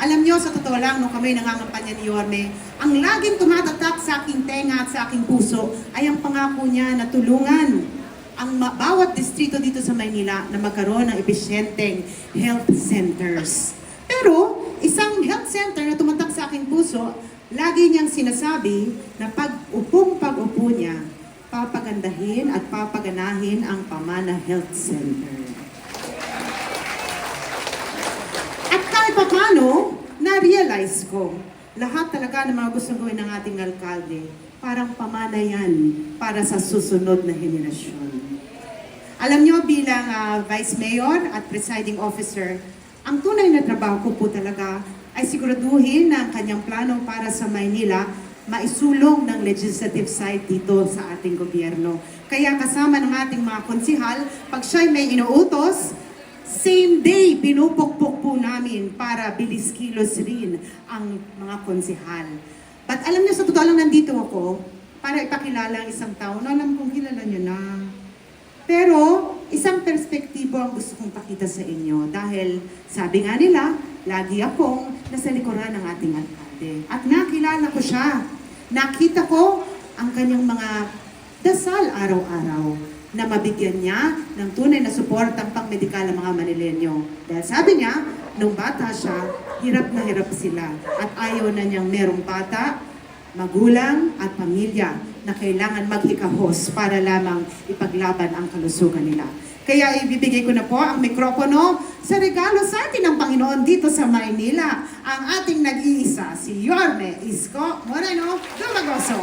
Alam nyo, sa totoo lang, nung kami nangangampanya ni Yorme, ang laging tumatatak sa aking tenga at sa aking puso ay ang pangako niya na tulungan ang bawat distrito dito sa Maynila na magkaroon ng episyenteng health centers. Pero, isang health center na tumatak sa aking puso, lagi niyang sinasabi na pag-upo niya, papagandahin at papaganahin ang Pamana Health Center. At kahit pa paano, na-realize ko, lahat talaga ng mga gustong gawin ng ating alkalde, parang pamana yan para sa susunod na henerasyon. Alam nyo, bilang Vice Mayor at Presiding Officer, ang tunay na trabaho ko po talaga ay siguraduhin na ang kanyang plano para sa Maynila maisulong ng legislative side dito sa ating gobyerno. Kaya kasama ng ating mga konsihal, pag siya'y may inuutos, same day, pinupukpok po namin para bilis-kilos rin ang mga konsihal. But alam niyo, sa totoo lang nandito ako para ipakilala ang isang tao na alam kong kilala niyo na. Pero isang perspektibo ang gusto kong pakita sa inyo dahil sabi nga nila, lagi akong nasa likuran ng ating alkalde. At nakilala ko siya. Nakita ko ang kanyang mga dasal araw-araw na mabigyan niya ng tunay na suportang pang-medikal ang mga Manileño. Dahil sabi niya, nung bata siya, hirap na hirap sila. At ayaw na niyang merong bata, magulang at pamilya na kailangan maghikahos para lamang ipaglaban ang kalusugan nila. Kaya ibibigay ko na po ang mikropono sa regalo sa atin ng Panginoon dito sa Maynila, ang ating nag-iisa, si Yorme Isko Moreno Dumagoso.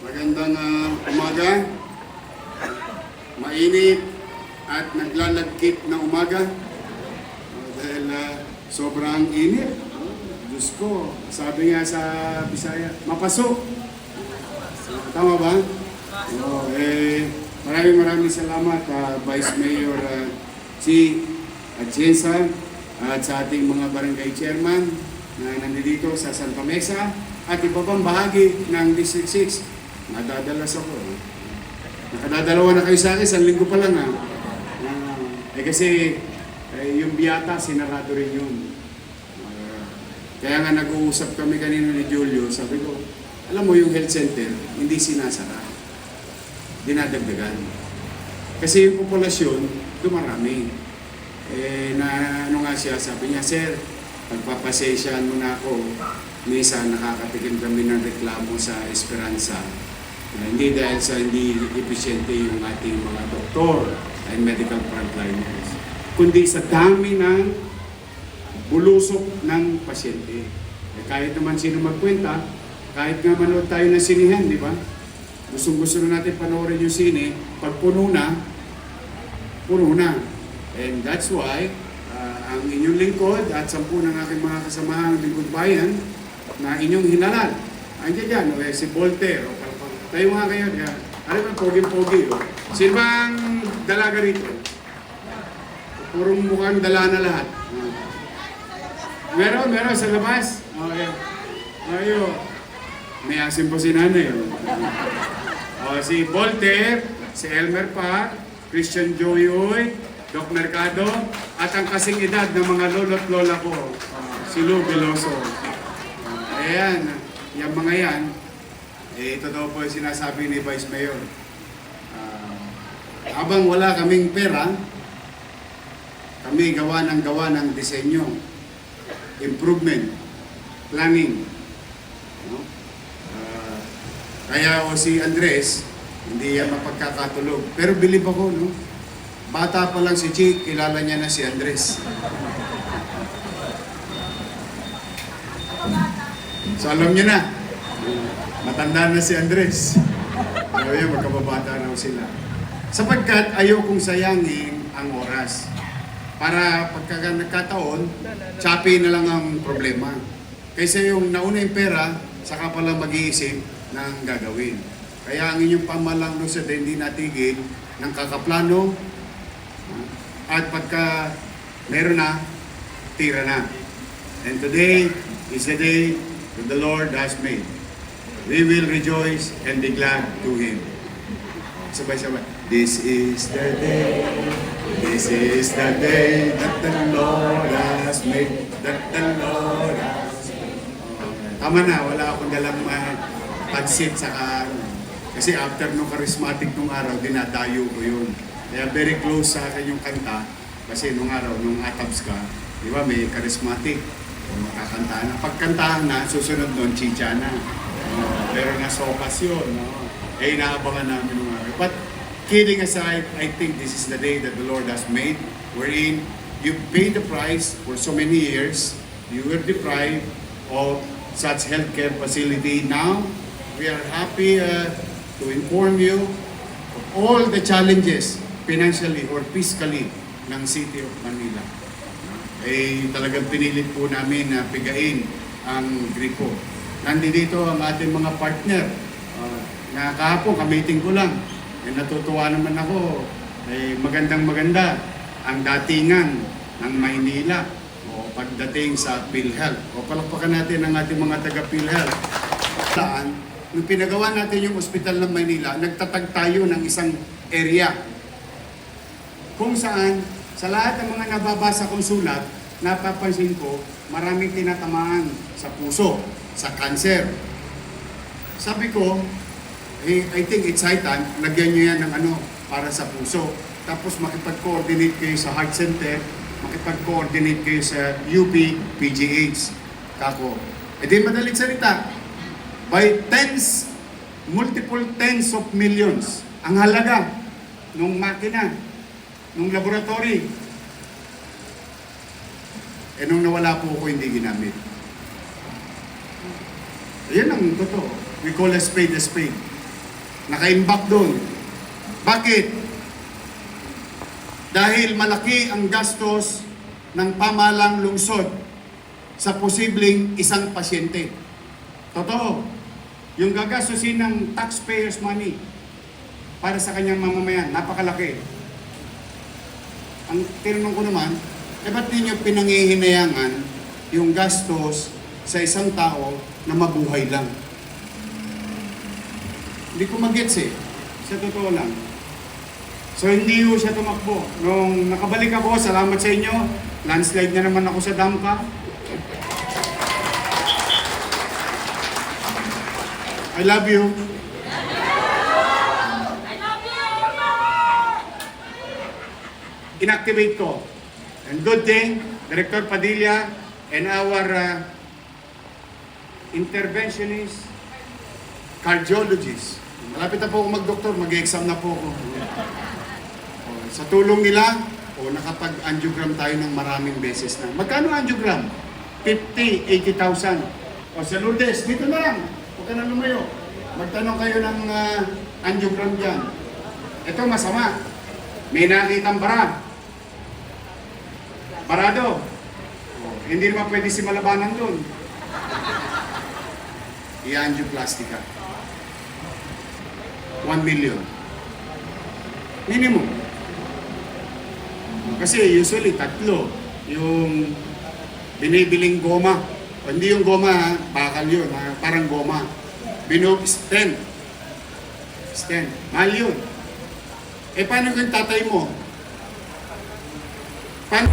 Magandang umaga, mainit at naglalagkit na umaga dahil sobrang init. Diyos ko, sabi nga sa Bisaya, mapasok. Tama ba? Maraming salamat Vice Mayor si Atienza at sa ating mga barangay chairman na nandito sa Santa Mesa at iba pang bahagi ng District 6. Nadadalas ako. Nakadadalawa na kayo sa akin, 1 linggo pa lang kasi yung biyata, sinarado rin yun. Kaya nga nag-uusap kami kanina ni Julio, sabi ko, alam mo yung health center, hindi sinasara. Dinadagdagan. Kasi yung populasyon, dumarami. Ano nga siya, sabi niya, sir, pagpapasensyahan mo na ako, minsan nakakatikim kami ng reklamo sa Esperanza. Hindi dahil sa hindi epesyente yung ating mga doktor and medical frontliners, kundi sa dami ng bulusok ng pasyente. Kahit naman sino magkwenta, kahit nga manood tayo ng sinihan, di ba? Gusto na natin panoorin yung sine, pag puno na. And that's why, ang inyong lingkod at 10 ng aking mga kasamahang lingkod bayan na inyong hinalal. Andiyan dyan, si Voltaire, tayo nga kayo, alam mo, pogi-pogi. Sino bang dalaga rito? Purong mukhang dala na lahat. Meron sa labas. Okay. Ayo. May asin po si nanay. Si Voltaire, si Elmer Park, Christian Joyoy, Doc Mercado, at ang kasing edad ng mga lolo't lola ko, si Lou Veloso. Ayan, yung mga yan, totoo po yung sinasabi ni Vice Mayor. Habang wala kaming pera, kami gawa ng disenyo, improvement, planning. Kaya si Andres, hindi yan mapagkakatulog. Pero believe ako, no? Bata pa lang si Chi, kilala niya na si Andres. So alam niyo na, matanda na si Andres. Kaya magkababata raw sila. Sapagkat ayaw kong sayangin ang oras. Para pagka nagkataon, choppy na lang ang problema. Kaysa yung nauna yung pera, saka pala mag-iisip ng gagawin. Kaya ang inyong pamalanglusad ay hindi natigil ng kakaplano at pagka meron na, tira na. And today is the day that the Lord has made. We will rejoice and be glad to Him. Sabay-sabay. This is the day This is the day that the Lord has made, that the Lord has made. Tama na, wala akong dalang pansit saka kasi after nung charismatic nung araw, dinadayo ko yun. Kaya very close sa akin yung kanta. Kasi nung araw, nung atabs ka, di ba may charismatic. O makakantahan na. Pagkantahan na, susunod nun, chicha na. Pero nasa okasyon. No? Eh, inaabangan namin nung araw. But kidding aside, I think this is the day that the Lord has made. Wherein you paid the price for so many years. You were deprived of such healthcare facility. Now, we are happy to inform you of all the challenges financially or fiscally ng City of Manila. Eh, talagang pinilit po namin na bigain ang gripo. Nandito ang ating mga partner. Na kahapon, kamiting ko lang. Eh, natutuwa naman ako. Eh, magandang-maganda ang datingan ng Maynila o pagdating sa PhilHealth. O palakpakan natin ang ating mga taga-PhilHealth. Nung pinagawa natin yung ospital ng Maynila, nagtatag tayo ng isang area kung saan sa lahat ng mga nababasa kong sulat, napapansin ko maraming tinatamaan sa puso, sa cancer. Sabi ko, I think it's high time, lagyan nyo yan ng para sa puso. Tapos makipag-coordinate kayo sa heart center, makipag-coordinate kayo sa UP, PGH. Kako. E di madaling salita, by multiple tens of millions, ang halaga ng makina, ng laboratory. Eh nung nawala po ako, hindi ginamit. Ayan ang totoo. We call a spade a spade. Naka-imbak doon. Bakit? Dahil malaki ang gastos ng pamahalang lungsod sa posibleng isang pasyente. Totoo. Yung gagastusin ng taxpayers' money para sa kanyang mamamayan, napakalaki. Ang tinanong ko naman, ba't ninyo pinangihinayangan yung gastos sa isang tao na mabuhay lang? Hindi ko mag-gets eh. Sa totoo lang. So hindi ko siya tumakbo. Nung nakabalik ako, salamat sa inyo. Landslide na naman ako sa Damka. I love you. Inactivate ko. And good thing, Director Padilla and our interventionist, cardiologist. Malapit na po ako mag-doktor, mag-exam na po ako. Sa tulong nila, nakapag-angiogram tayo ng maraming beses na. Magkano angiogram? 50, 80,000. O sa Lourdes, dito na lang. Huwag ka na lumayo. Magtanong kayo ng angiogram dyan. Ito masama. May nakitang bara. Barado. Hindi naman pwede si malabanan doon. I-angioplastica. 1 million. Minimum. Kasi usually tatlo. Yung binibiling goma. O, hindi yung goma, bakal yun. Parang goma. Stent. Stent. Mahal yun. Eh, paano kung tatay mo? Paano?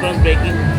groundbreaking.